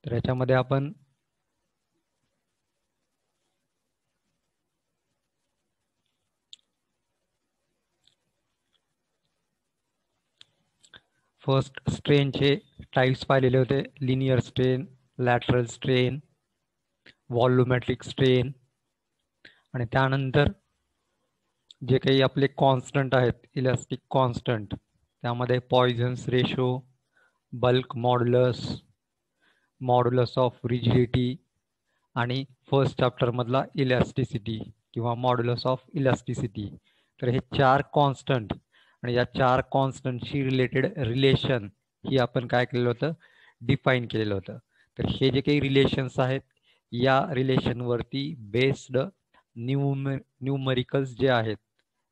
तर याच्यामध्ये आपण फर्स्ट स्ट्रेनचे टाइप्स पाहिलेले होते. Linear strain, lateral strain, volumetric strain, आणि त्यानंतर जे काही आपले कॉन्स्टंट आहेत, इलास्टिक कॉन्स्टंट, त्यामध्ये पॉइझन्स ratio, bulk modulus, modulus of rigidity आणि फर्स्ट चॅप्टरमधला इलॅस्टिसिटी किंवा मॉड्युलस ऑफ इलॅस्टिसिटी. तर हे 4 कॉन्स्टंट आणि या 4 कॉन्स्टंटशी रिलेटेड रिलेशन ही आपण काय केलेलं होतं, डिफाईन केलेलं होतं. तर हे जे काही रिलेशन्स आहेत, या रिलेशनवरती बेस्ड न्यूमरिकल्स जे आहेत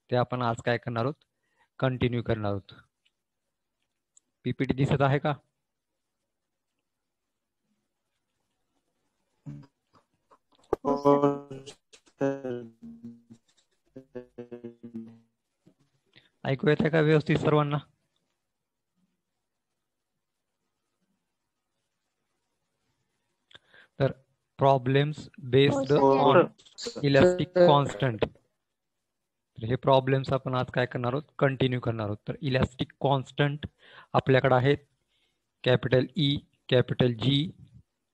ते आपण आज काय करणार आहोत, कंटिन्यू करणार आहोत. पीपीटी दिसत आहे का? ऐकू येत आहे का व्यवस्थित सर्वांना? तर problems based on elastic constant, तर हे प्रॉब्लेम्स आपण आज काय करणार आहोत, कंटिन्यू करणार आहोत. तर इलास्टिक कॉन्स्टंट आपल्याकडे आहेत capital E, capital G,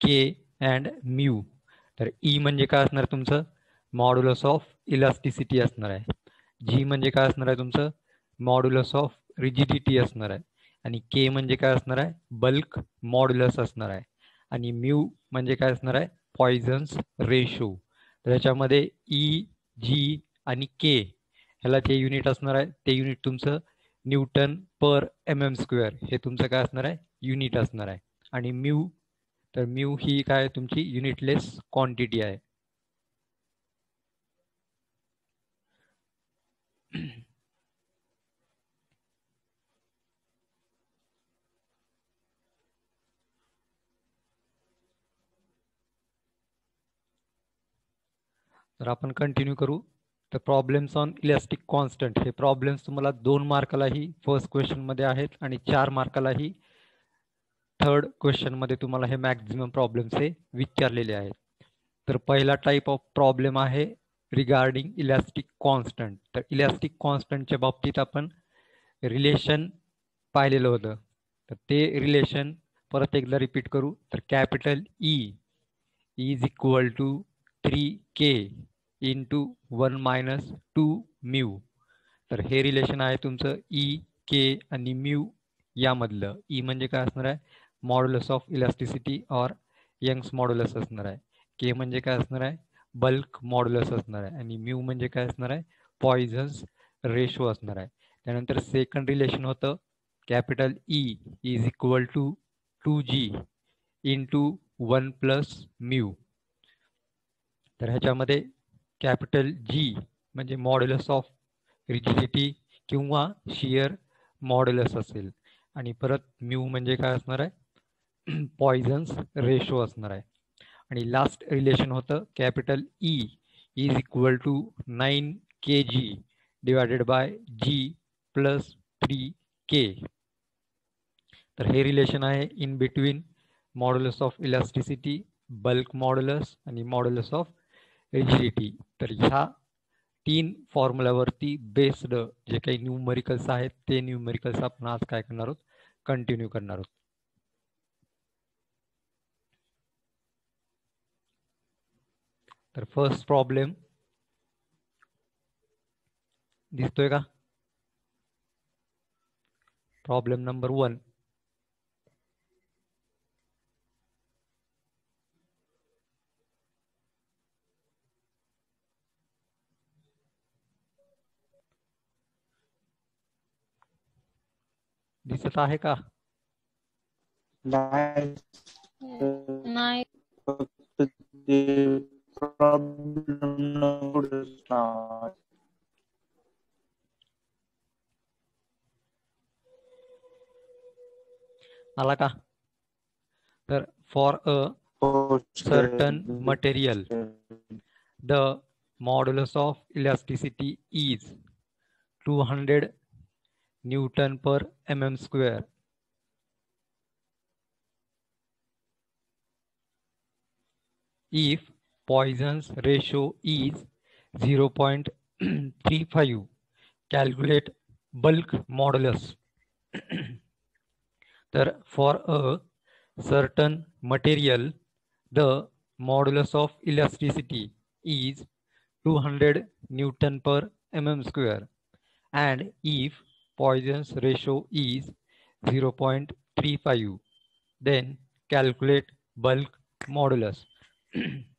K and mu. तर ई म्हणजे काय असणार तुमचं, मॉड्युलस ऑफ इलास्टिसिटी असणार आहे. जी म्हणजे काय असणार आहे तुमचं, मॉड्युलस ऑफ रिजिडिटी असणार आहे. आणि के म्हणजे काय असणार आहे, बल्क मॉड्युलस असणार आहे. आणि म्यू म्हणजे काय असणार आहे, पॉइझन्स रेशो. तर याच्यामध्ये ई, जी आणि के ह्याला जे युनिट असणार आहे ते युनिट तुमचं न्यूटन पर mm², हे तुमचं काय असणार आहे, युनिट असणार आहे. आणि म्यू, तर म्यू ही काय तुमची युनिटलेस क्वांटिटी आहे. तर आपण कंटिन्यू करू. तर प्रॉब्लेम्स ऑन इलास्टिक कॉन्स्टंट हे प्रॉब्लेम्स तुम्हाला 2 मार्कालाही फर्स्ट क्वेश्चन मध्ये आहेत आणि 4 मार्कालाही थर्ड क्वेश्चन मध्ये तुम्हाला हे मॅक्झिमम प्रॉब्लेम्स हे विचारलेले आहेत. तर पहिला टाइप ऑफ प्रॉब्लेम आहे रिगार्डिंग इलास्टिक कॉन्स्टंट. तर इलास्टिक कॉन्स्टंटच्या बाबतीत आपण रिलेशन पाहिलेलं होतं. तर ते रिलेशन परत एकदा रिपीट करू. तर capital E is equal to 3k into 1 minus 2 mu. तर हे रिलेशन आहे तुमचं ई, के आणि म्यू यामधलं. ई म्हणजे काय असणार आहे, मॉड्युलस ऑफ इलास्टिसिटी और यंग्स मॉड्युलस असणार आहे. के म्हणजे काय असणार आहे, बल्क मॉड्युलस असणार आहे. आणि म्यू म्हणजे काय असणार आहे, पॉइझन्स रेशो असणार आहे. त्यानंतर सेकंड रिलेशन होतं capital E is equal to 2g into 1 plus mu. तर ह्याच्यामध्ये कॅपिटल जी म्हणजे मॉड्युलस ऑफ रिजिडिटी किंवा शियर मॉड्युलस असेल. आणि परत म्यू म्हणजे काय असणार आहे, पॉइझन्स रेशो असणार आहे. आणि लास्ट रिलेशन होतं capital E is equal to 9kg divided by G plus 3k. तर हे रिलेशन आहे in between modulus of elasticity, bulk modulus आणि मॉड्युलस ऑफ रिजिडिटी. तर ह्या 3 फॉर्म्युलावरती बेस्ड जे काही न्यूमरिकल्स आहेत ते न्यूमरिकल्स आपण आज काय करणार आहोत, कंटिन्यू करणार आहोत. तर फर्स्ट प्रॉब्लेम दिसतोय का, प्रॉब्लेम नंबर 1. दिसत आहे का? नाही. आला का? तर for a certain material the modulus of elasticity is 200 Newton per mm². if Poisson's ratio is 0.35, calculate bulk modulus. तर for a certain material, the modulus of elasticity is 200 Newton per mm square, and if Poisson's ratio is 0.35, then calculate bulk modulus.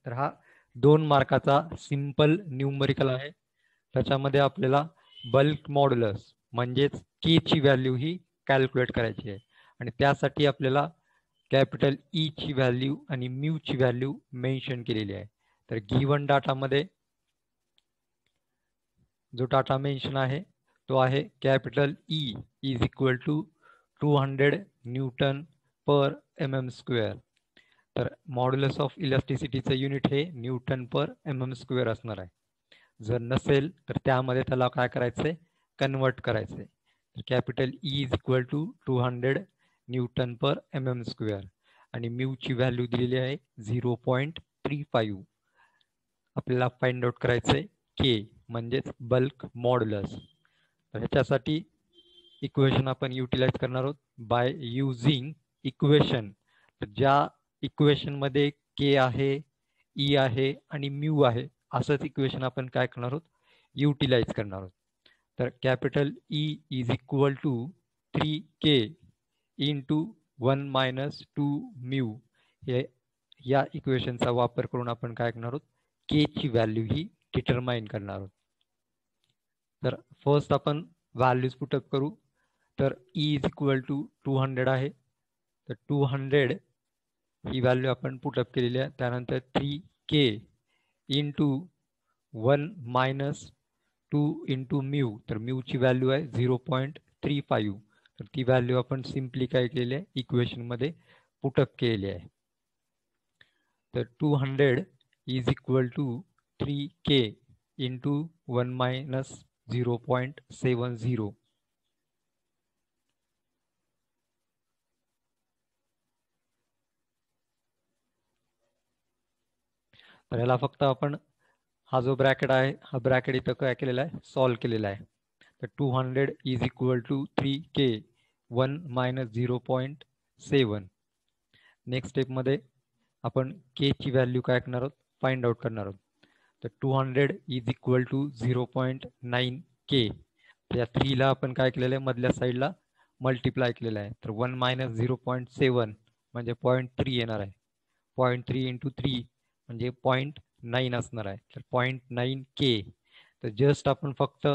तर हा 2 मार्काचा simple numerical आहे. त्याच्यामध्ये आपल्याला bulk modulus म्हणजेच के ची value ही calculate करायची आहे आणि त्यासाठी आपल्याला कॅपिटल ई ची व्हॅल्यू आणि म्यू ची व्हॅल्यू मेन्शन केलेली आहे. तर गिवन डाटामध्ये जो डाटा मेन्शन आहे तो आहे capital E is equal to 200 newton per mm square. तर मॉड्युलस ऑफ इलास्टिसिटीचं युनिट हे न्यूटन पर mm स्क्वेअर असणार आहे. जर नसेल तर त्यामध्ये त्याला काय करायचंय, कन्वर्ट करायचंय. तर capital E is equal to 200 newton per mm square आणि म्यू ची व्हॅल्यू दिलेली आहे 0.35. आपल्याला फाइंड आउट करायचंय के म्हणजेच बल्क मॉड्युलस. तर ह्याच्यासाठी इक्वेशन आपण युटिलाइज करणार आहोत बाय युझिंग इक्वेशन. तर ज्या इक्वेशन मध्ये के आहे, ई आहे आणि म्यू आहे असंच इक्वेशन आपण काय करणार आहोत, युटिलाइज करणार आहोत. तर capital E is equal to 3k into 1 minus 2 mu हे या इक्वेशनचा वापर करून आपण काय करणार आहोत, के ची व्हॅल्यू ही डिटरमाइन करणार आहोत. तर फर्स्ट आपण व्हॅल्यूज पुटअप करू. तर ई इज इक्वल टू 200 आहे. तर 200 ही व्हॅल्यू आपण पुटअप केलेली आहे. त्यानंतर 3k into 1 minus 2 into mu. तर म्यू ची व्हॅल्यू आहे 0.35. तर ती व्हॅल्यू आपण सिम्पली काय केलेली आहे, इक्वेशन मध्ये पुटअप केलेली आहे. तर 200 is equal to 3k into 1 minus 0.70. तर याला फक्त आपण हा जो ब्रॅकेट आहे हा ब्रॅकेट इथं काय केलेला आहे, सॉल्व्ह केलेला आहे. तर 200 is equal to 3k 1 minus 0.7. Next स्टेपमध्ये आपण के ची व्हॅल्यू काय करणार आहोत, फाइंड आउट करणार आहोत. तर 200 इज इक्वल टू 0.9k. तर या 3 ला आपण काय केलेलं आहे, मधल्या साईडला मल्टिप्लाय केलेलं आहे. तर 1 मायनस 0.7 म्हणजे 0.3 येणार आहे. 0.3 इंटू 3 म्हणजे 0.9 असणार आहे. तर 0.9k. तर जस्ट आपण फक्त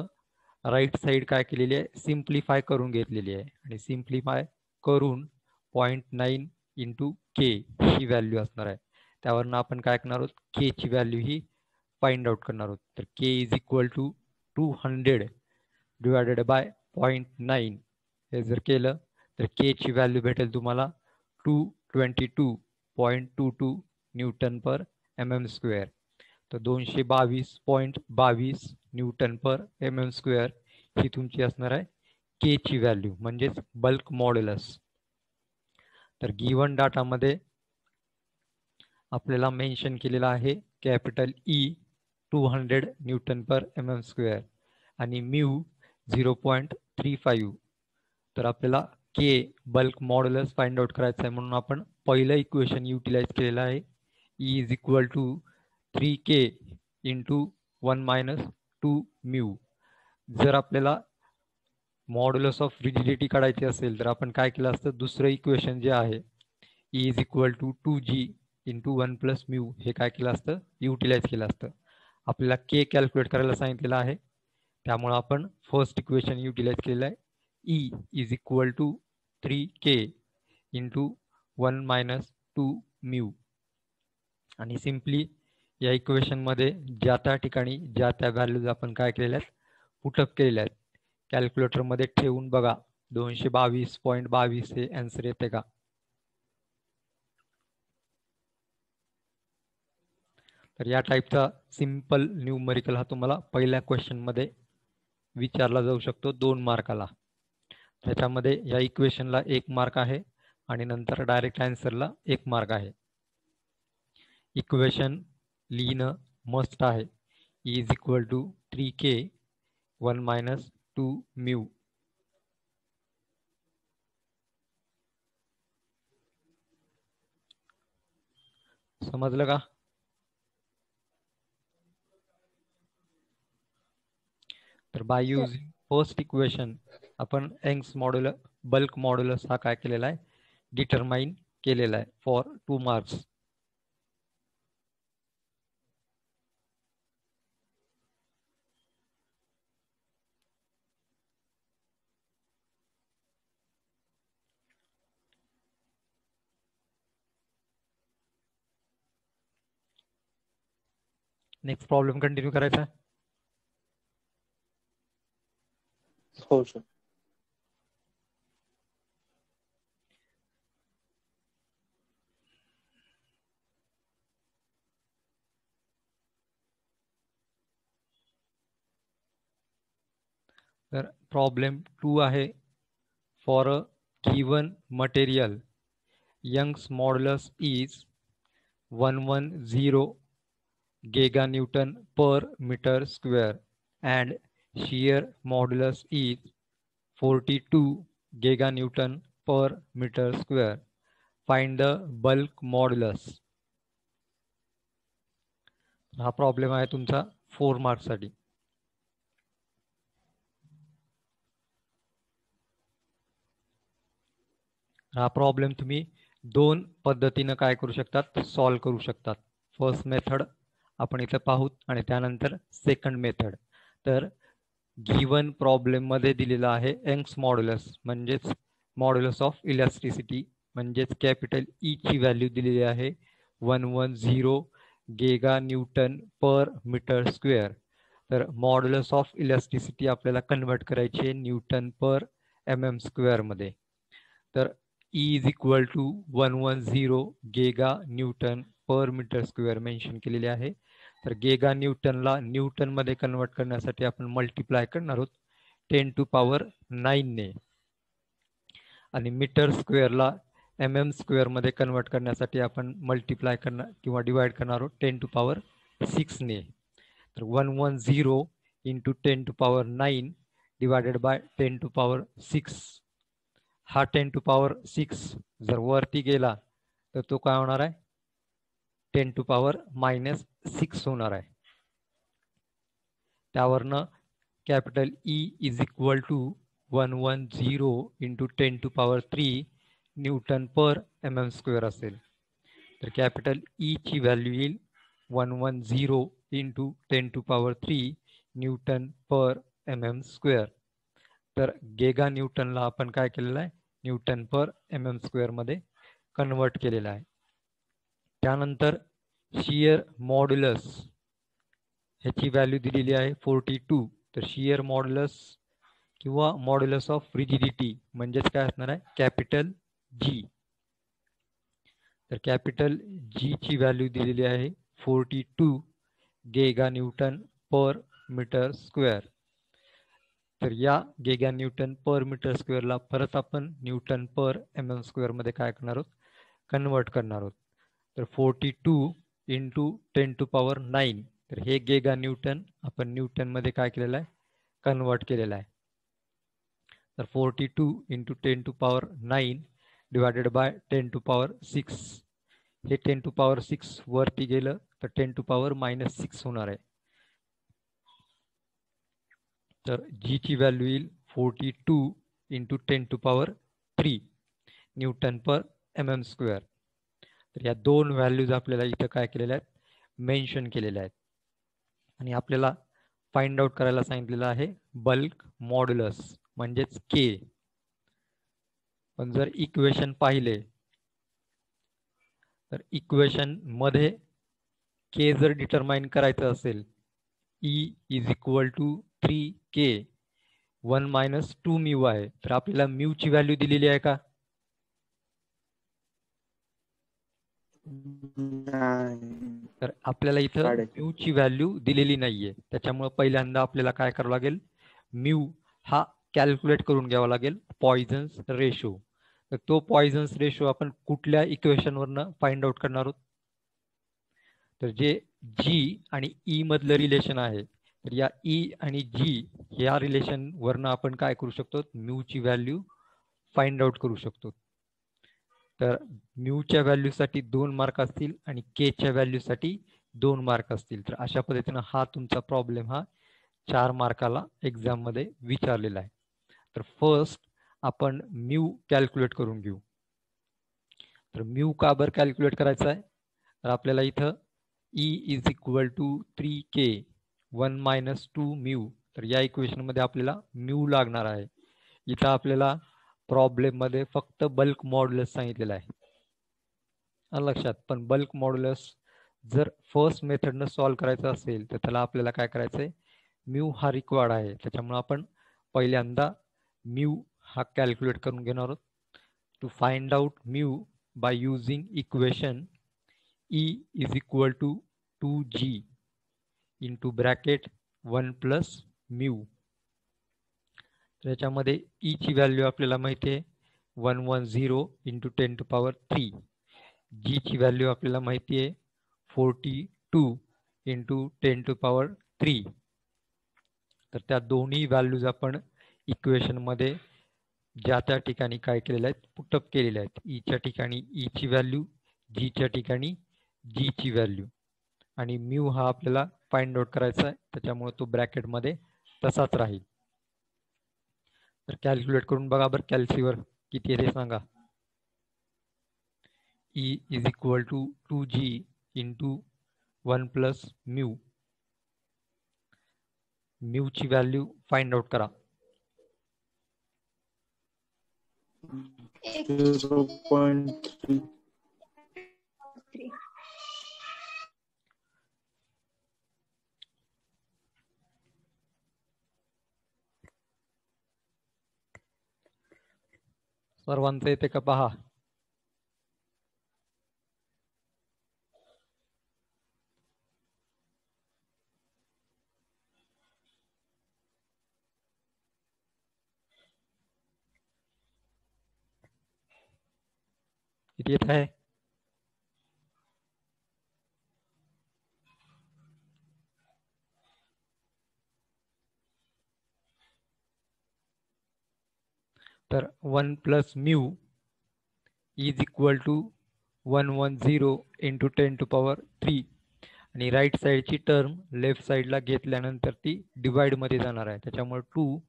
राईट साईड काय केलेली आहे, सिम्प्लिफाय करून घेतलेली आहे आणि सिम्प्लिफाय करून 0.9 इंटू के ही व्हॅल्यू असणार आहे. त्यावरनं आपण काय करणार आहोत, के ची व्हॅल्यू ही फाइंड आउट करणार आहोत. तर K is equal to 200 divided by 0.9 हे जर केलं तर के ची व्हॅल्यू भेटेल तुम्हाला 222.22 न्यूटन पर mm स्क्वेअर. तर 222.22 न्यूटन पर mm स्क्वेअर ही तुमची असणार आहे के ची व्हॅल्यू म्हणजेच बल्क मॉड्युलस. तर गिवन डाटामध्ये आपल्याला मेन्शन केलेला आहे capital E 200 newton per mm square आणि म्यू 0.35. तर आपल्याला K bulk modulus find out करायचं आहे म्हणून आपण पहिलं इक्वेशन युटिलाइज केलेलं आहे. E is equal to 3k into 1 minus 2 mu. जर आपल्याला मॉड्युलस ऑफ रिजिडिटी काढायची असेल तर आपण काय केलं असतं, दुसरं इक्वेशन जे आहे E is equal to 2g into 1 plus mu हे काय केलं असतं, युटिलाइज केलं असतं. आपल्याला के कॅल्क्युलेट करायला सांगितलेलं आहे त्यामुळे आपण फर्स्ट इक्वेशन युटिलाइज केलेलं आहे. E is equal to 3k into 1 minus 2 mu आणि सिम्पली या इक्वेशन मध्ये ज्या त्या ठिकाणी ज्या त्या व्हॅल्यूज आपण काय केलेल्या आहेत, पुटअप केलेल्या आहेत. कॅल्क्युलेटर मध्ये ठेवून बघा 222.22 हे आन्सर येते का. तर या टाईपचा सिंपल न्यूमरिकल हा तुम्हाला पहिल्या क्वेश्चन मध्ये विचारला जाऊ शकतो 2 मार्काला. त्याच्यामध्ये या इक्वेशनला 1 मार्क आहे आणि नंतर डायरेक्ट आन्सरला 1 मार्क आहे. इक्वेशन लिहिणं मस्ट आहे. E is equal to 3K 1 minus 2 mu. समजलं का? तर बाय युजिंग फर्स्ट इक्वेशन आपण यंग्स मॉड्युलस बल्क मॉड्युलस हा काय केलेला आहे, डिटरमाइन केलेला आहे for 2 marks. Next problem continue करायचा. हो सर. तर प्रॉब्लेम 2 आहे. For a given material Young's modulus is 110 giga Newton per meter square and shear modulus is 42 giga Newton per meter square. Find the bulk modulus. हा problem आहे तुमचा 4 marks साठी. हा problem तुम्ही 2 पद्धतीने काय करू शकतात, सॉल्व करू शकतात. फर्स्ट मेथड आपण इथे पाहूत आणि त्यानंतर सेकंड मेथड. तर गिवन प्रॉब्लेम मध्ये दिलेला आहे यंग्स मॉड्युलस म्हणजेच मॉड्युलस ऑफ इलास्टिसिटी म्हणजेच कॅपिटल ई ची व्हॅल्यू दिलेली आहे 110 giga newton per metre square. तर मॉड्युलस ऑफ इलास्टिसिटी आपल्याला कन्वर्ट करायची आहे न्यूटन पर mm स्क्वेअर मध्ये. तर E is equal to 110 giga newton per metre square mention केलेले आहे. तर गिगा न्यूटनला न्यूटन मध्ये कन्वर्ट करण्यासाठी आपण मल्टिप्लाय करणार आहोत 10 टू पॉवर 9 ने आणि मीटर स्क्वेअरला mm स्क्वेअर मध्ये कन्वर्ट करण्यासाठी आपण मल्टिप्लाय करणार किंवा डिवाइड करणार आहोत 10 टू पॉवर 6 ने. तर 110 into 10 to power 9 divided by 10 to power 6. हा 10 टू पॉवर 6 जर वरती गेला तर तो काय होणार आहे 10 टू पॉवर -6 होणार आहे. त्यावरनं capital E is equal to 110 into 10 to power 3 newton per mm square असेल. तर कॅपिटल E ची व्हॅल्यू येईल 110 into 10 to power 3 newton per mm square. तर गिगा न्यूटनला आपण काय केलेलं आहे न्यूटन पर mm स्क्वेअर मध्ये कन्वर्ट केलेला आहे. त्यानंतर शियर मॉड्युलस ह्याची व्हॅल्यू दिलेली आहे 42. तर शियर मॉड्युलस किंवा मॉड्युलस ऑफ रिजिडिटी म्हणजेच काय असणार आहे कॅपिटल जी. तर कॅपिटल जी ची व्हॅल्यू दिलेली आहे 42 giga newton per metre square. तर या गिगा न्यूटन पर मीटर स्क्वेअरला परत आपण न्यूटन पर mm स्क्वेअर मध्ये काय करणार आहोत कन्वर्ट करणार आहोत. तर 42 इंटू 10 टू पॉवर 9. तर हे गिगा न्यूटन आपण न्यूटन मध्ये काय केलेलं आहे कन्वर्ट केलेलं आहे. तर 42 into 10 to power 9 divided by 10 to power 6. हे 10 टू पॉवर 6 वरती गेलं तर 10 टू पॉवर -6 होणार आहे. तर जी ची व्हॅल्यू येईल 42 into 10 to power 3 newton per mm square. तर या 2 व्हॅल्यूज आपल्याला इथं काय केलेल्या आहेत मेन्शन केलेल्या आहेत. आणि आपल्याला फाइंड आउट करायला सांगितलेलं आहे बल्क मॉड्युलस म्हणजेच के. पण जर इक्वेशन पाहिले तर इक्वेशन मध्ये के जर डिटरमाइन करायचं असेल E is equal to 3K 1 minus 2 mu आहे. तर आपल्याला म्यू ची व्हॅल्यू दिलेली आहे का तर आपल्याला इथं म्यू ची व्हॅल्यू दिलेली नाहीये. त्याच्यामुळे पहिल्यांदा आपल्याला काय करावं लागेल म्यू हा कॅल्क्युलेट करून घ्यावा लागेल पॉइझन्स रेशो. तर तो पॉइझन्स रेशो आपण कुठल्या इक्वेशन वरनं फाइंड आउट करणार आहोत तर जे जी आणि ई मधलं रिलेशन आहे, तर या ई आणि जी या रिलेशन वरनं आपण काय करू शकतो, म्यूची व्हॅल्यू फाइंड आउट करू शकतो. तर म्यूच्या व्हॅल्यूसाठी 2 मार्क असतील आणि केच्या व्हॅल्यूसाठी 2 मार्क असतील. तर अशा पद्धतीनं हा तुमचा प्रॉब्लेम हा 4 मार्काला एक्झाम मध्ये विचारलेला आहे. तर फर्स्ट आपण म्यू कॅल्क्युलेट करून घेऊ. तर म्यू का बरं कॅल्क्युलेट करायचा आहे, तर आपल्याला इथं E is equal to 3K 1 minus 2 mu, तर या इक्वेशन मध्ये आपल्याला म्यू लागणार आहे. इथं आपल्याला प्रॉब्लेम मध्ये फक्त बल्क मॉड्युलस सांगितलेलं आहे, लक्षात. पण बल्क मॉड्युलस जर फर्स्ट मेथडनं सॉल्व्ह करायचं असेल तर त्याला आपल्याला काय करायचंय, म्यू हा रिक्वायर्ड आहे. त्याच्यामुळे आपण पहिल्यांदा म्यू हा कॅल्क्युलेट करून घेणार आहोत. To find out mu by using equation E is equal to 2G into bracket 1 plus mu. त्याच्यामध्ये E ची व्हॅल्यू आपल्याला माहिती आहे 110 इंटू 10 टू पॉवर 3. G ची व्हॅल्यू आपल्याला माहिती आहे 42 इंटू 10 टू पॉवर 3. तर त्या दोन्ही व्हॅल्यूज आपण इक्वेशन मध्ये ज्या त्या ठिकाणी काय केलेल्या आहेत, पुटअप केलेल्या आहेत. E च्या ठिकाणी E ची व्हॅल्यू, G च्या ठिकाणी G ची व्हॅल्यू, आणि म्यू हा आपल्याला फाइंड आउट करायचा आहे. त्याच्यामुळे तो ब्रॅकेट मध्ये तसाच राहील. तर कॅल्क्युलेट करून बघा बरं, कॅल्सीवर किती येते सांगा. E is equal to 2G into 1 plus mu. Mu ची व्हॅल्यू फाइंड आउट करा. 0.3. सर्वांचं येते का पहा. किती येत आहे? तर 1 plus mu is equal to 110 into 10 to power 3, आणि राईट साईडची टर्म लेफ्ट साईडला घेतल्यानंतर ती डिवाइड मध्ये जाणार आहे. त्याच्यामुळे 2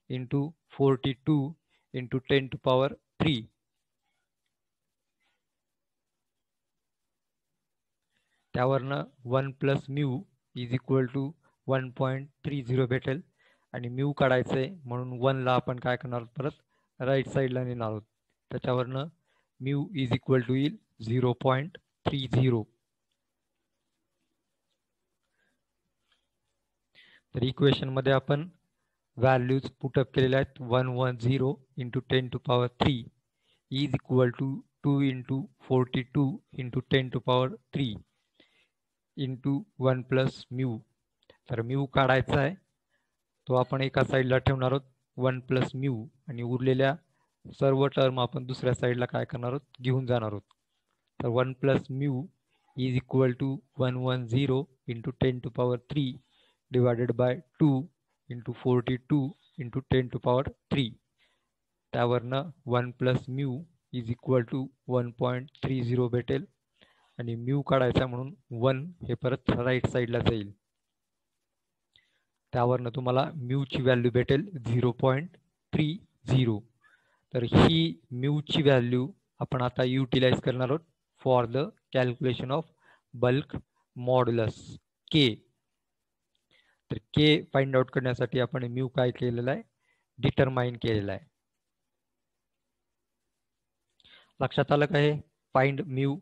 इंटू 42 इंटू 10 टू पॉवर 3. त्यावरनं 1 plus mu is equal to 1.30 भेटेल, आणि म्यू काढायचंय म्हणून 1 ला आपण काय करणार आहोत, परत राईट साईडला नेणार आहोत. त्याच्यावरनं म्यू इज इक्वल टू येईल 0.30. तर इक्वेशन मध्ये आपण व्हॅल्यूज पुटअप केलेल्या आहेत. 110 into 10 to power 3 is equal to 2 into 42 into 10 to power 3 into 1 plus mu. तर म्यू काढायचा आहे, तो आपण एका साईडला ठेवणार आहोत 1 प्लस म्यू, आणि उरलेल्या सर्व टर्म आपण दुसऱ्या साईडला काय करणार आहोत, घेऊन जाणार आहोत. तर 1 plus mu is equal to 110 into 10 to power 3 divided by 2 into 42 into 10 to power 3. त्यावरनं 1 plus mu is equal to 1.30 भेटेल, आणि म्यू काढायचा म्हणून 1 हे परत राईट साईडला जाईल. त्यावरनं तुम्हाला म्यूची व्हॅल्यू भेटेल 0.30. तर ही म्यूची व्हॅल्यू आपण आता युटिलाइज करणार आहोत for the calculation of bulk modulus K. तर के फाइंड आउट करण्यासाठी आपण म्यू काय केलेला आहे, डिटरमाइन केलेला आहे. लक्षात आलं का हे फाइंड म्यू?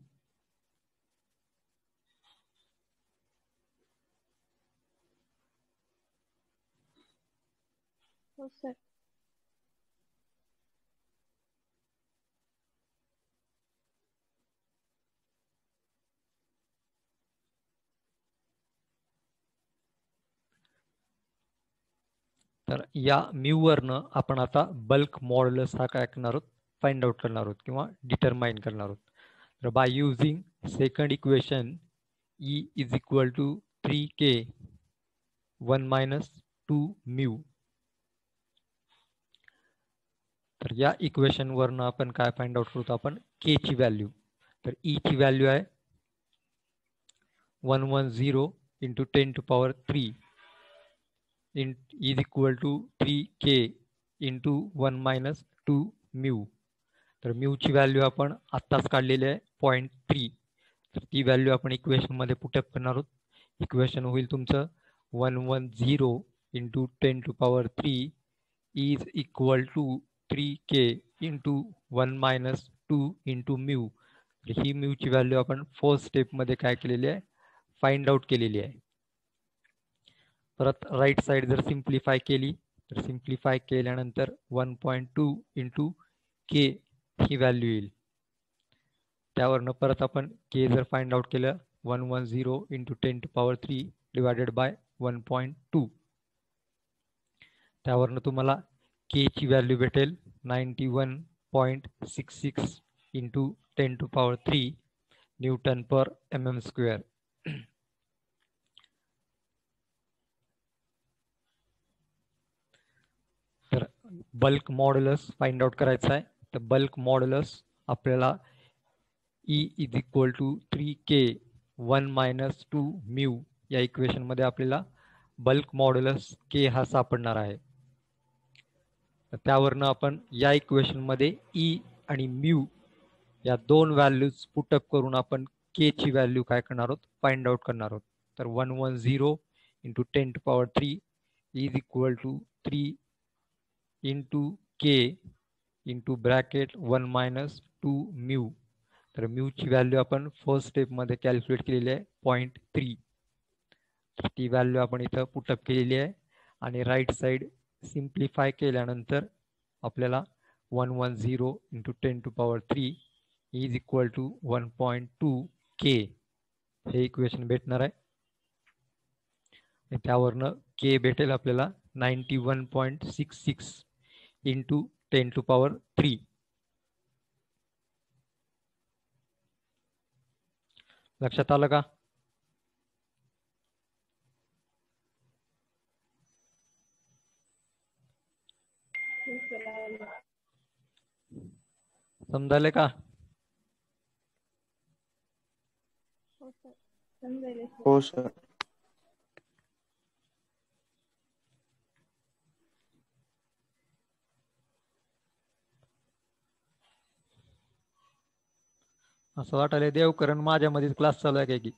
हो सर. तर या म्यू वरनं आपण आता बल्क मॉड्युलस हा काय करणार आहोत, फाइंड आउट करणार आहोत किंवा डिटरमाइन करणार आहोत. तर by using second equation E is equal to 3k 1 minus 2 mu. तर या इक्वेशन वरनं आपण काय फाइंड आउट करतो आपण के ची व्हॅल्यू. तर ई ची व्हॅल्यू आहे 110 into 10 to power 3 is equal to 3k into 1 minus 2 mu. तर म्यूची व्हॅल्यू आपण आत्ताच काढलेली आहे 0.3. तर ती व्हॅल्यू आपण इक्वेशनमध्ये पुटअप करणार आहोत. इक्वेशन होईल तुमचं 110 into 10 to power 3 is equal to 3k into 1 minus 2 into mu. तर ही म्यूची व्हॅल्यू आपण फर्स्ट स्टेपमध्ये काय केलेली आहे फाइंड आउट केलेली आहे. परत राईट साईड जर सिम्प्लिफाय केली तर सिम्प्लिफाय केल्यानंतर 1.2 इंटू के ही व्हॅल्यू येईल. त्यावरनं परत आपण के जर फाइंड आउट केलं 110 into 10 to power 3 divided by 1.2. त्यावरनं तुम्हाला के ची व्हॅल्यू भेटेल 91.66 into 10 to power 3 newton per mm square. तर बल्क मॉड्युलस फाइंड आउट करायचा आहे. तर बल्क मॉड्युलस आपल्याला E is equal to 3k 1 minus 2 mu या इक्वेशन मध्ये आपल्याला बल्क मॉड्युलस के हा सापडणार आहे. त्यावरनं आपण या इक्वेशन मध्ये ई आणि म्यू या दोन व्हॅल्यूज पुटअप करून आपण के ची व्हॅल्यू काय करणार आहोत फाइंड आउट करणार आहोत. तर 110 into 10 to power 3 is equal to 3 into K into bracket 1 minus 2 mu. तर म्यूची व्हॅल्यू आपण फर्स्ट स्टेपमध्ये कॅल्क्युलेट केलेली आहे 0.3. ती व्हॅल्यू आपण इथं पुटअप केलेली आहे आणि राईट साईड सिम्प्लिफाय केल्यानंतर आपल्याला 110 into 10 to power 3 is equal to 1.2 K हे इक्वेशन भेटणार आहे. त्यावरनं के भेटेल आपल्याला 91.66 इंटू 10 टू पॉवर 3. लक्षात आलं का? समजायले का? हो सर. असं वाटायला देवकरण माझ्यामध्ये क्लास चालू आहे काय की?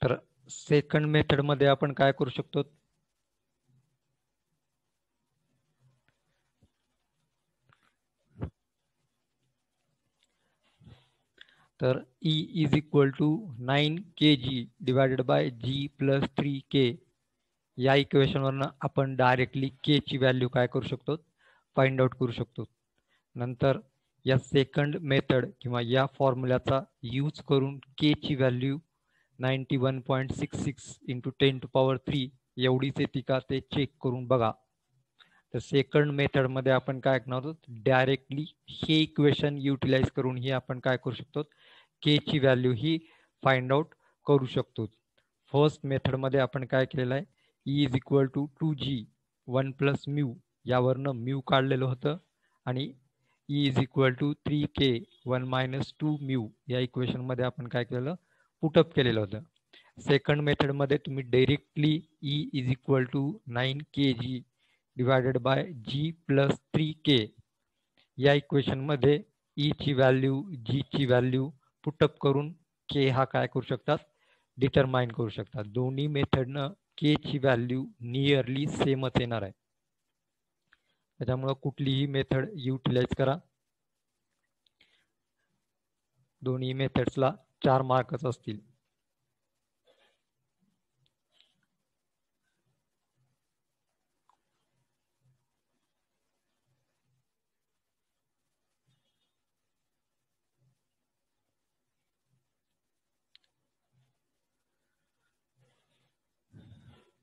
तर सेकंड मेथड मध्ये आपण काय करू शकतो? तर E is equal to 9 kg divided by G plus 3k या इक्वेशन वरनं आपण डायरेक्टली के ची व्हॅल्यू काय करू शकतो फाइंड आउट करू शकतो. नंतर या सेकंड मेथड किंवा या फॉर्म्युल्याचा यूज करून के ची व्हॅल्यू 91.66 इंटू 10 टू पॉवर 3 एवढीच येते का ते चेक करून बघा. तर सेकंड मेथड मध्ये आपण काय करणार आहोत डायरेक्टली हे इक्वेशन युटिलाइज करून ही आपण काय करू शकतो के ची व्हॅल्यू ही फाइंड आउट करू शकतो. फर्स्ट मेथड मध्ये आपण काय केलेलं आहे E is equal to 2g 1 plus mu यावरनं म्यू काढलेलं होतं आणि E is equal to 3k 1 minus 2 mu या इक्वेशन मध्ये आपण काय केलेलं पुटअप केलेलं होतं. सेकंड मेथड मध्ये तुम्ही directly E is equal to 9 kg divided by G plus 3k या इक्वेशन मध्ये E ची व्हॅल्यू G ची व्हॅल्यू पुटअप करून K हा काय करू शकतात डिटरमाइन करू शकतात. दोन्ही मेथडनं K ची व्हॅल्यू नियरली सेमच येणार आहे. त्याच्यामुळे कुठलीही मेथड युटिलाइज करा दोन्ही मेथड्सला 4 मार्कच असतील.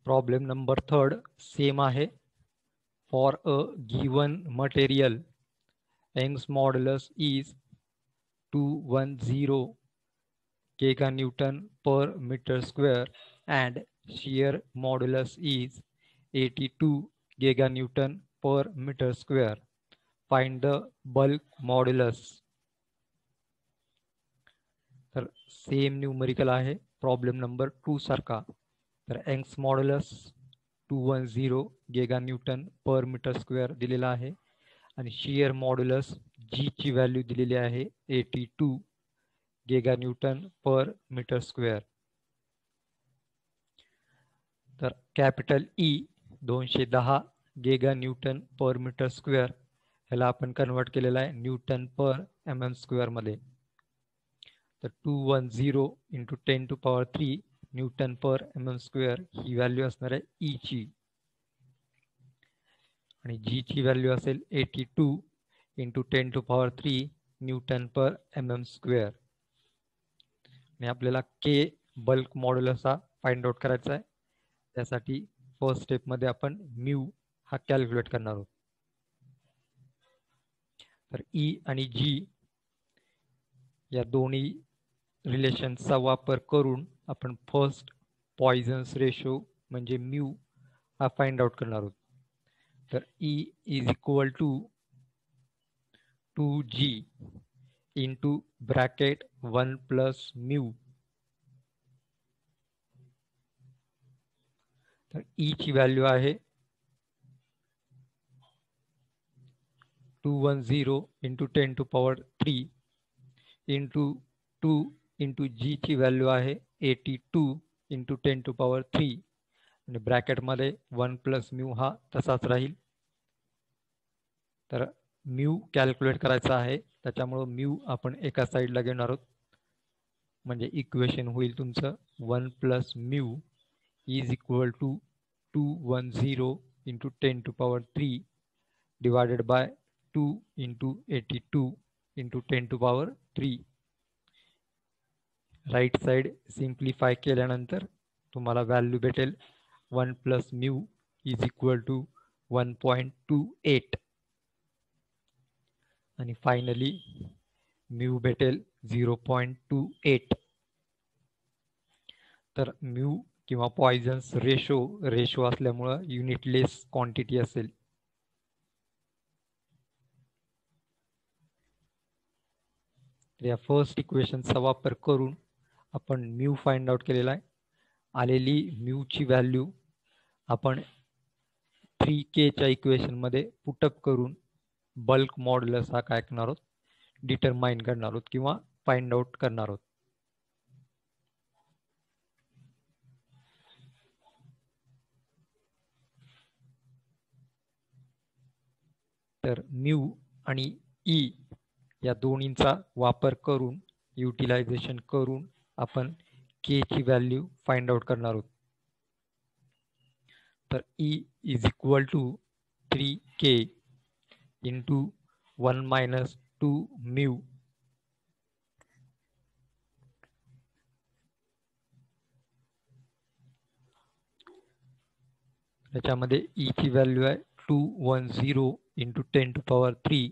प्रॉब्लेम नंबर 3 सेम आहे. For a given material Young's modulus is 210 giganewton per meter square and shear modulus is 82 giganewton per meter square. Find the bulk modulus. तर सेम न्यूमरिकल आहे प्रॉब्लेम नंबर 2 सारखा. तर Young's modulus 210 गिगान्यूटन पर metre square दिलेला आहे आणि shear modulus जी ची value दिलेली आहे 82 गिगान्यूटन पर मीटर स्क्वेअर. तर कॅपिटल ई 210 गिगान्यूटन पर मीटर स्क्वेअर ह्याला आपण कन्वर्ट केलेला आहे न्यूटन पर mm स्क्वेअर मध्ये. तर 210 into 10⁻³ Newton per mm square ही व्हॅल्यू असणार आहे ई ची आणि जी ची व्हॅल्यू असेल 82 into 10⁻³ Newton per mm square. आणि आपल्याला के बल्क मॉड्युलस हा फाइंड आउट करायचा आहे. त्यासाठी फर्स्ट स्टेप मध्ये आपण म्यू हा कॅल्क्युलेट करणार आहोत. तर ई आणि जी या दोन्ही रिलेशन्सचा वापर करून आपण फर्स्ट पॉइझन्स रेशो म्हणजे म्यू हा फाइंड आउट करणार आहोत. तर E is equal to 2G into bracket 1 plus mu. तर E ची व्हॅल्यू आहे 210 इंटू 10⁻³ इंटू 2 इंटू जी ची व्हॅल्यू आहे 82 इंटू 10⁻³ आणि ब्रॅकेटमध्ये 1 प्लस म्यू हा तसाच राहील. तर म्यू कॅल्क्युलेट करायचा आहे त्याच्यामुळे म्यू आपण एका साईडला घेणार आहोत. म्हणजे इक्वेशन होईल तुमचं 1 plus mu is equal to 210 into 10⁻³ divided by 2 into 82 into 10⁻³. Right side simplify केल्यानंतर तुम्हाला व्हॅल्यू भेटेल 1 plus mu is equal to 1.28 आणि फायनली म्यू भेटेल 0.28. तर म्यू किंवा पॉइझन्स रेशो असल्यामुळं युनिटलेस क्वांटिटी असेल. या फर्स्ट इक्वेशनचा वापर करून आपण म्यू फाइंड आउट केलेला आहे. आलेली म्यूची व्हॅल्यू आपण 3K च्या इक्वेशन मध्ये पुटअप करून बल्क मॉड्युलस हा काय करणार आहोत डिटरमाइन करणार आहोत किंवा फाइंड आउट करणार आहोत. तर म्यू आणि ई या दोन्हींचा वापर करून युटिलायझेशन करून आपण के ची व्हॅल्यू फाइंड आउट करणार आहोत. तर E is equal to 3K into 1 minus 2 mu. त्याच्यामध्ये E ची व्हॅल्यू आहे 210 into 10⁻³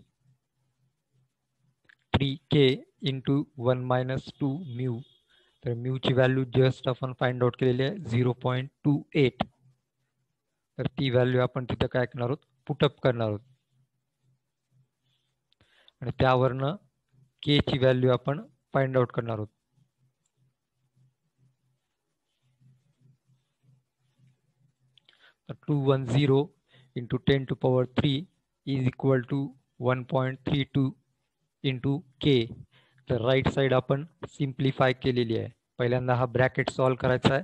3K into 1 minus 2 mu. तर म्यूची व्हॅल्यू जस्ट आपण फाइंड आउट केलेली आहे 0.28. तर ती व्हॅल्यू आपण तिथं काय करणार आहोत पुटअप करणार आहोत आणि त्यावरनं के ची व्हॅल्यू आपण फाइंड आउट करणार आहोत. तर 210 into 10⁻³ is equal to 1.32 into K. तर राईट साइड आपण सिम्प्लिफाय केलेली आहे. पहिल्यांदा हा ब्रॅकेट सॉल्व करायचा आहे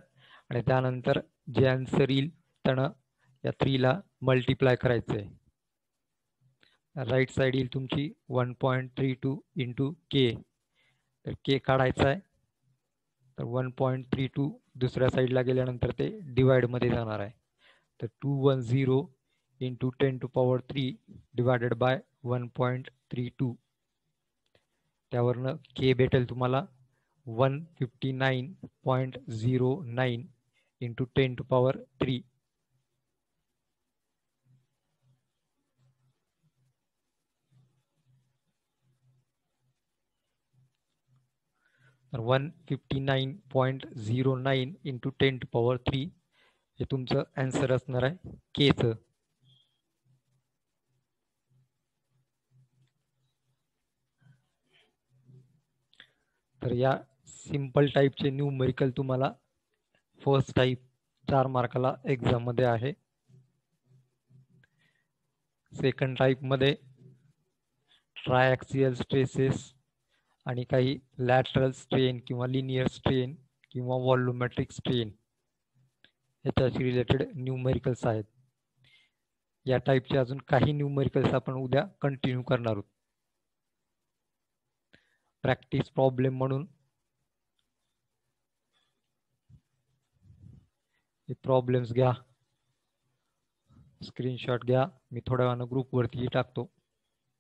आणि त्यानंतर जे आन्सर येईल त्यानं या 3 ला मल्टिप्लाय करायचं आहे. राईट साइड येईल तुमची 1.32 इंटू के. तर के काढायचा आहे. तर 1.32 दुसऱ्या साईडला गेल्यानंतर ते डिवाइडमध्ये जाणार आहे. तर 210 इंटू 10⁻³ डिवायडेड बाय 1.32. त्यावरनं के भेटेल तुम्हाला 159.09 इंटू 10⁻³. तर 159.09 इंटू 10⁻³ हे तुमचं आन्सर असणार आहे केचं. तर या सिंपल टाईपचे न्यूमेरिकल तुम्हाला फर्स्ट टाईप 4 मार्काला एक्झाम मध्ये आहे. सेकंड टाईप मध्ये ट्रायॲक्सियल स्ट्रेसेस आणि काही लॅटरल स्ट्रेन किंवा लिनियर स्ट्रेन किंवा व्हॉल्यूमेट्रिक स्ट्रेन याच्याशी रिलेटेड न्यूमेरिकल्स आहेत. या टाईपचे अजून काही न्यूमेरिकल्स आपण उद्या कंटिन्यू करणार आहोत. प्रॅक्टिस प्रॉब्लेम म्हणून हे प्रॉब्लेम्स घ्या, स्क्रीनशॉट घ्या, मी थोड्या वेळानं ग्रुपवरती टाकतो.